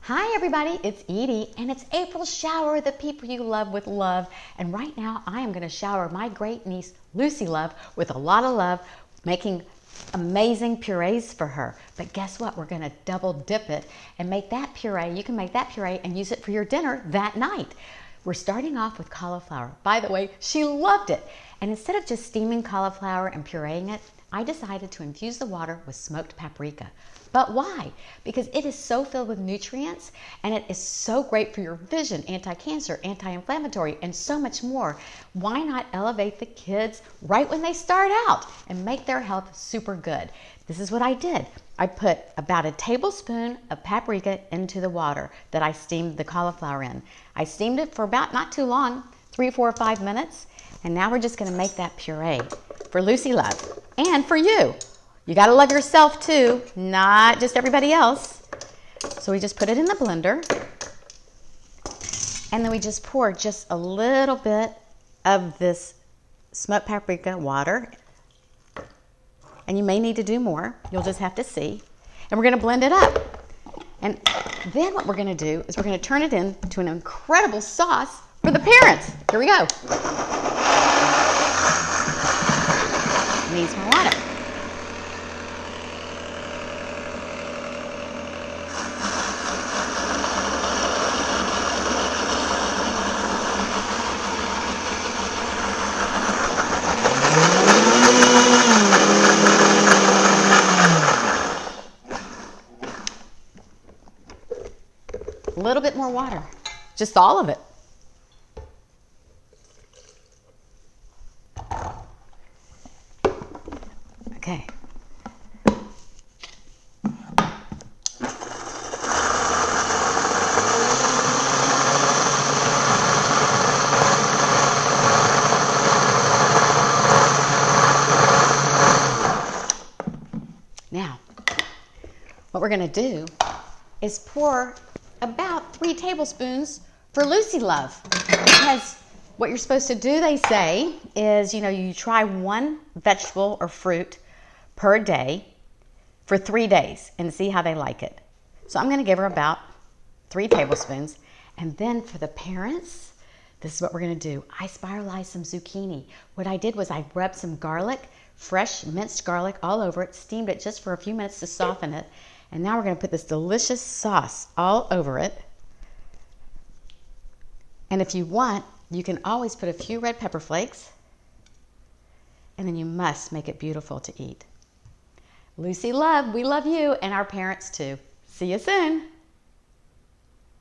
Hi everybody, it's Edie, and it's April Shower the people you love with love. And right now I am going to shower my great niece Lucy Love with a lot of love, making amazing purees for her. But guess what? We're going to double dip it and make that puree. You can make that puree and use it for your dinner that night. We're starting off with cauliflower. By the way, she loved it. And instead of just steaming cauliflower and pureeing it, I decided to infuse the water with smoked paprika. But why? Because it is so filled with nutrients and it is so great for your vision, anti-cancer, anti-inflammatory, and so much more. Why not elevate the kids right when they start out and make their health super good? This is what I did. I put about a tablespoon of paprika into the water that I steamed the cauliflower in. I steamed it for about not too long, 3, 4, 5 minutes. And now we're just gonna make that puree for Lucy Love and for you. You gotta love yourself too, not just everybody else. So we just put it in the blender and then we just pour just a little bit of this smoked paprika water. And you may need to do more, you'll just have to see. And we're gonna blend it up. And then what we're gonna do is we're gonna turn it into an incredible sauce for the parents. Here we go. Needs more water. A little bit more water, just all of it. Okay. Now, what we're going to do is pour about 3 tablespoons for Lucy Love, because what you're supposed to do, they say, is, you try one vegetable or fruit per day for 3 days and see how they like it. So I'm going to give her about 3 tablespoons. And then for the parents, this is what we're going to do. I spiralized some zucchini. What I did was I rubbed some garlic, fresh minced garlic all over it, steamed it just for a few minutes to soften it. And now we're going to put this delicious sauce all over it. And if you want, you can always put a few red pepper flakes. And then you must make it beautiful to eat. Lucy Love, we love you and our parents too. See you soon.